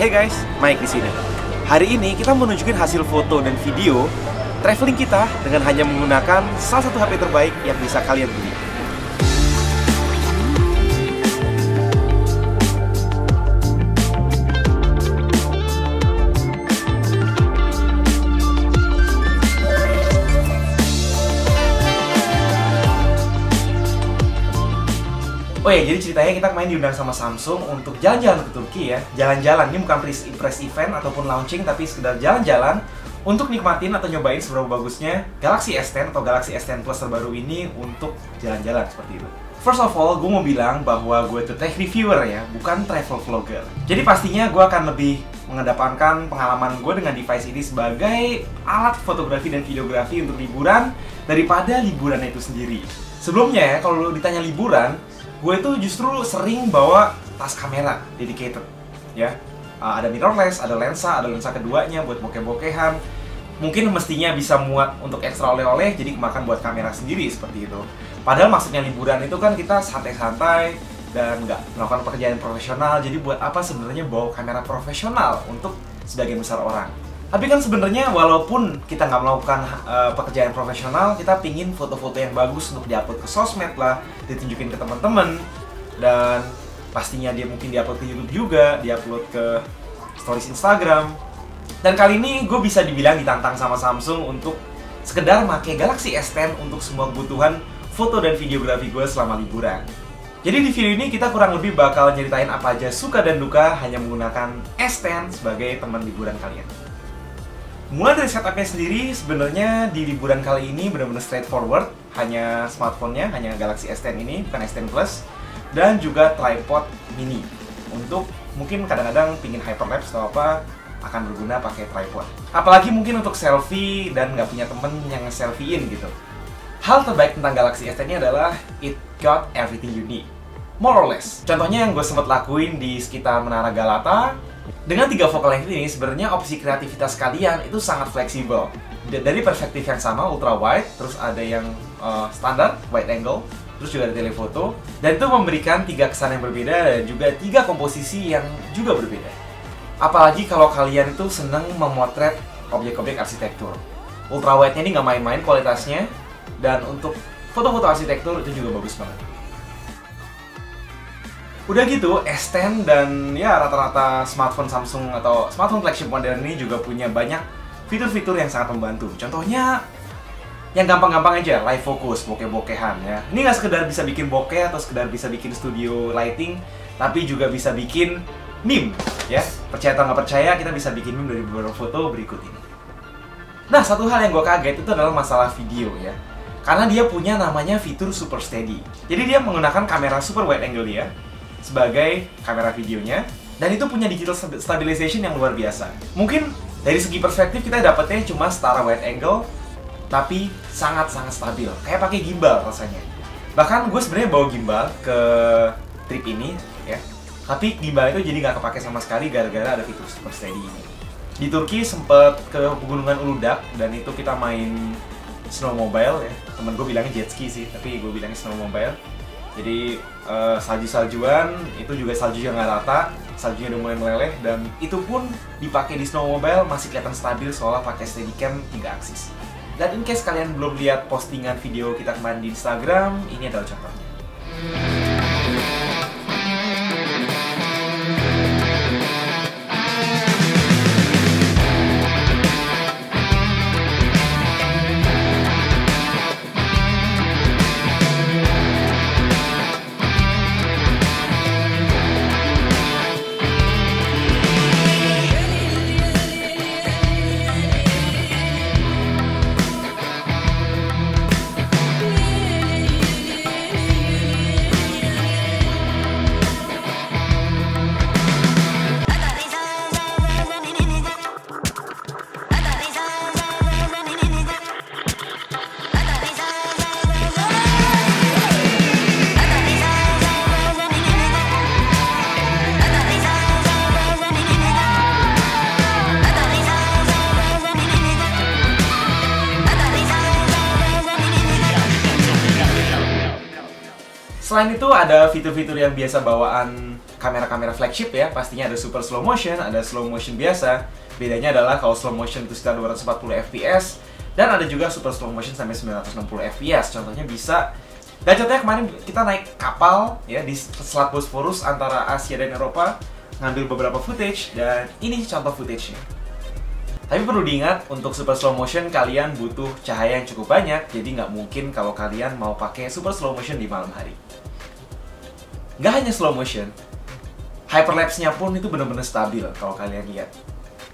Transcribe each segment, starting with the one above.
Hey guys, Mike di sini. Hari ini kita mau nunjukin hasil foto dan video traveling kita dengan hanya menggunakan salah satu HP terbaik yang bisa kalian beli. Oh ya, jadi ceritanya kita kemarin diundang sama Samsung untuk jalan-jalan ke Turki ya. Jalan-jalan, ini bukan press event ataupun launching, tapi sekedar jalan-jalan untuk nikmatin atau nyobain seberapa bagusnya Galaxy S10 atau Galaxy S10 Plus terbaru ini untuk jalan-jalan seperti itu. First of all, gue mau bilang bahwa gue itu tech reviewer ya, bukan travel vlogger. Jadi pastinya gue akan lebih mengedepankan pengalaman gue dengan device ini sebagai alat fotografi dan videografi untuk liburan daripada liburannya itu sendiri. Sebelumnya ya, kalau ditanya liburan, gue itu justru sering bawa tas kamera dedicated ya. Ada mirrorless, ada lensa keduanya buat bokeh-bokehan. Mungkin mestinya bisa muat untuk ekstra oleh-oleh, jadi kemakan buat kamera sendiri seperti itu. Padahal maksudnya liburan itu kan kita santai-santai dan nggak melakukan pekerjaan profesional. Jadi buat apa sebenarnya bawa kamera profesional untuk sebagian besar orang? Tapi kan sebenarnya walaupun kita nggak melakukan pekerjaan profesional, kita pingin foto-foto yang bagus untuk diupload ke sosmed lah, ditunjukin ke teman-teman, dan pastinya dia mungkin diupload ke YouTube juga, diupload ke stories Instagram. Dan kali ini gue bisa dibilang ditantang sama Samsung untuk sekedar pakai Galaxy S10 untuk semua kebutuhan foto dan videografi gue selama liburan. Jadi di video ini kita kurang lebih bakal nyeritain apa aja suka dan duka hanya menggunakan S10 sebagai teman liburan kalian. Mulai dari setupnya sendiri, sebenarnya di liburan kali ini benar-benar straightforward. Hanya smartphone-nya, hanya Galaxy S10 ini, bukan S10 Plus. Dan juga tripod mini. Untuk mungkin kadang-kadang pingin hyperlapse atau apa, akan berguna pakai tripod. Apalagi mungkin untuk selfie dan nggak punya temen yang nge-selfie-in gitu. Hal terbaik tentang Galaxy S10 ini adalah it got everything you need. More or less. Contohnya yang gue sempat lakuin di sekitar Menara Galata. Dengan 3 focal length ini, sebenarnya opsi kreativitas kalian itu sangat fleksibel. Dari perspektif yang sama, ultra wide, terus ada yang standar, wide angle, terus juga ada telefoto, dan itu memberikan 3 kesan yang berbeda dan juga 3 komposisi yang juga berbeda. Apalagi kalau kalian itu seneng memotret objek-objek arsitektur. Ultra wide-nya ini nggak main-main kualitasnya, dan untuk foto-foto arsitektur itu juga bagus banget. Udah gitu, S10 dan ya rata-rata smartphone Samsung atau smartphone flagship modern ini juga punya banyak fitur-fitur yang sangat membantu. Contohnya, yang gampang-gampang aja, live focus, bokeh-bokehan ya. Ini nggak sekedar bisa bikin bokeh atau sekedar bisa bikin studio lighting, tapi juga bisa bikin meme ya. Percaya atau nggak percaya, kita bisa bikin meme dari beberapa foto berikut ini. Nah, satu hal yang gue kaget itu adalah masalah video ya. Karena dia punya namanya fitur Super Steady. Jadi dia menggunakan kamera super wide angle dia sebagai kamera videonya, dan itu punya digital stabilization yang luar biasa. Mungkin dari segi perspektif kita dapetnya cuma setara wide angle, tapi sangat-sangat stabil, kayak pakai gimbal rasanya. Bahkan gue sebenarnya bawa gimbal ke trip ini ya, tapi gimbal itu jadi nggak kepake sama sekali gara-gara ada fitur Super Steady ini. Di Turki sempet ke pegunungan Uludag, dan itu kita main snowmobile ya. Temen gue bilangnya jet ski sih, tapi gue bilangnya snowmobile. Jadi salju-saljuan, itu juga salju yang nggak rata, saljunya udah mulai meleleh, dan itu pun dipakai di snowmobile masih kelihatan stabil soalnya pakai Steadicam 3 aksis. Dan in case kalian belum lihat postingan video kita kemarin di Instagram, ini adalah contohnya. Selain itu ada fitur-fitur yang biasa bawaan kamera-kamera flagship ya. Pastinya ada super slow motion, ada slow motion biasa. Bedanya adalah kalau slow motion itu sekitar 240 fps, dan ada juga super slow motion sampai 960 fps. Contohnya bisa, dan contohnya kemarin kita naik kapal ya di Selat Bosporus antara Asia dan Eropa, ngambil beberapa footage, dan ini contoh footage-nya. Tapi perlu diingat, untuk super slow motion kalian butuh cahaya yang cukup banyak, jadi nggak mungkin kalau kalian mau pakai super slow motion di malam hari. Nggak hanya slow motion, hyperlapse-nya pun itu benar-benar stabil kalau kalian lihat.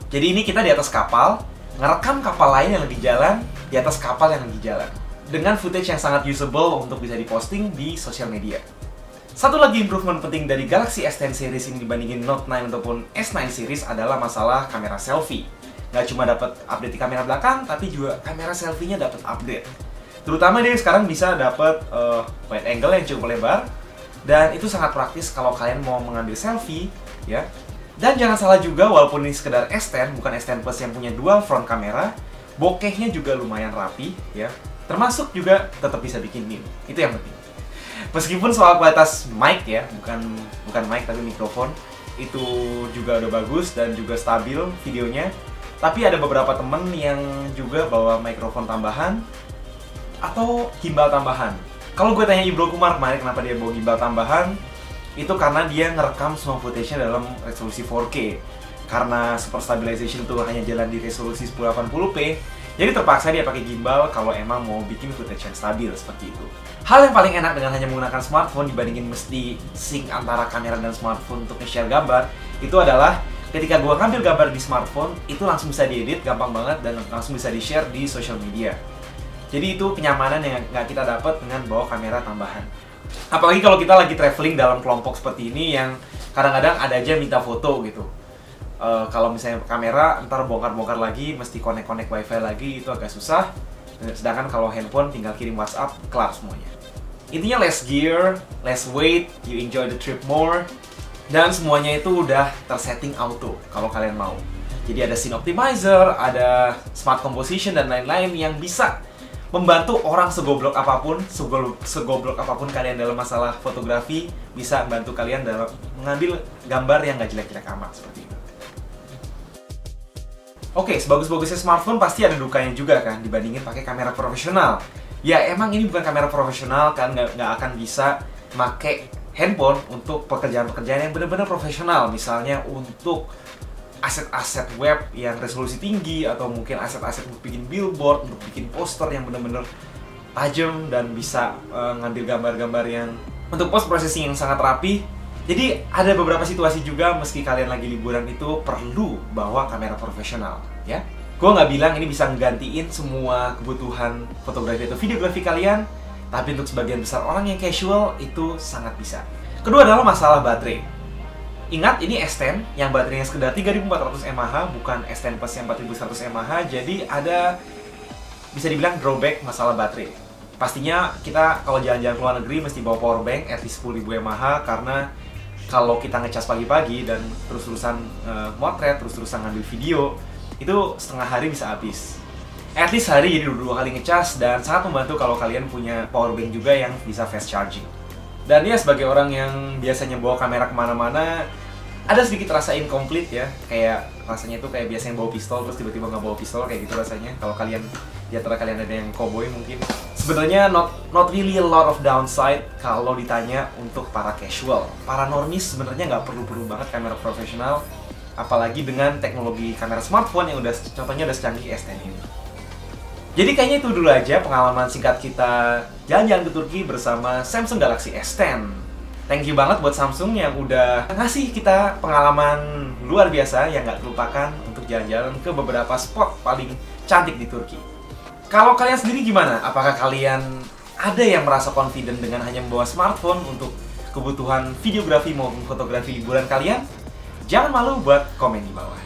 Jadi ini kita di atas kapal, ngerekam kapal lain yang lagi jalan di atas kapal yang lagi jalan, dengan footage yang sangat usable untuk bisa diposting di sosial media. Satu lagi improvement penting dari Galaxy S10 series ini dibandingin Note 9 ataupun S9 series adalah masalah kamera selfie. Nggak cuma dapat update di kamera belakang, tapi juga kamera selfie-nya dapat update. Terutama dia sekarang bisa dapat wide angle yang cukup lebar, dan itu sangat praktis kalau kalian mau mengambil selfie, ya. Dan jangan salah juga, walaupun ini sekedar S10, bukan S10 Plus yang punya dual front kamera, bokehnya juga lumayan rapi, ya. Termasuk juga tetap bisa bikin meme. Itu yang penting. Meskipun soal kualitas mic ya, bukan mic tapi mikrofon, itu juga udah bagus dan juga stabil videonya. Tapi ada beberapa temen yang juga bawa mikrofon tambahan atau gimbal tambahan. Kalau gue tanya Ibro Kumar kemarin kenapa dia bawa gimbal tambahan, itu karena dia ngerekam semua footage-nya dalam resolusi 4K. Karena super stabilization itu hanya jalan di resolusi 1080p, jadi terpaksa dia pakai gimbal kalau emang mau bikin footage yang stabil seperti itu. Hal yang paling enak dengan hanya menggunakan smartphone dibandingin mesti sync antara kamera dan smartphone untuk nge-share gambar, itu adalah ketika gua ngambil gambar di smartphone, itu langsung bisa diedit, gampang banget, dan langsung bisa di-share di social media. Jadi itu kenyamanan yang nggak kita dapat dengan bawa kamera tambahan. Apalagi kalau kita lagi traveling dalam kelompok seperti ini yang kadang-kadang ada aja minta foto gitu. Kalau misalnya kamera, ntar bongkar-bongkar lagi, mesti connect wifi lagi, itu agak susah. Sedangkan kalau handphone tinggal kirim WhatsApp, kelar semuanya. Intinya less gear, less weight, you enjoy the trip more, dan semuanya itu udah tersetting auto kalau kalian mau. Jadi ada scene optimizer, ada smart composition dan lain-lain yang bisa membantu orang segoblok apapun kalian dalam masalah fotografi, bisa membantu kalian dalam mengambil gambar yang nggak jelek-jelek amat seperti itu. Oke, sebagus-bagusnya smartphone pasti ada dukanya juga kan dibandingin pakai kamera profesional. Ya emang ini bukan kamera profesional kan, nggak akan bisa pakai handphone untuk pekerjaan-pekerjaan yang benar-benar profesional. Misalnya untuk aset-aset web yang resolusi tinggi, atau mungkin aset-aset untuk bikin billboard, untuk bikin poster yang benar-benar tajam dan bisa ngambil gambar-gambar yang untuk post processing yang sangat rapi. Jadi ada beberapa situasi juga meski kalian lagi liburan itu perlu bawa kamera profesional, ya. Gue nggak bilang ini bisa nggantiin semua kebutuhan fotografi atau videografi kalian, tapi untuk sebagian besar orang yang casual itu sangat bisa. Kedua adalah masalah baterai. Ingat, ini S10 yang baterainya sekedar 3400 mAh, bukan S10 Plus yang 4100 mAh, jadi ada bisa dibilang drawback masalah baterai. Pastinya kita kalau jalan-jalan ke luar negeri mesti bawa power bank at least 10.000 mAh, karena kalau kita ngecas pagi-pagi dan terus-terusan motret, terus-terusan ngambil video, itu setengah hari bisa habis. At least hari jadi 2 kali ngecas, dan sangat membantu kalau kalian punya power bank juga yang bisa fast charging. Dan ya sebagai orang yang biasanya bawa kamera kemana-mana, ada sedikit rasa incomplete ya, kayak rasanya itu kayak biasanya bawa pistol terus tiba-tiba nggak bawa pistol, kayak gitu rasanya. Kalau kalian di antara kalian ada yang cowboy mungkin. Sebenarnya not really a lot of downside kalau ditanya untuk para casual. Para normies sebenarnya nggak perlu banget kamera profesional, apalagi dengan teknologi kamera smartphone yang contohnya udah secanggih S10 ini. Jadi kayaknya itu dulu aja pengalaman singkat kita jalan-jalan ke Turki bersama Samsung Galaxy S10. Thank you banget buat Samsung yang udah ngasih kita pengalaman luar biasa yang nggak terlupakan untuk jalan-jalan ke beberapa spot paling cantik di Turki. Kalau kalian sendiri gimana? Apakah kalian ada yang merasa confident dengan hanya membawa smartphone untuk kebutuhan videografi maupun fotografi liburan kalian? Jangan malu buat komen di bawah.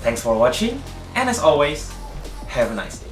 Thanks for watching, and as always, have a nice day.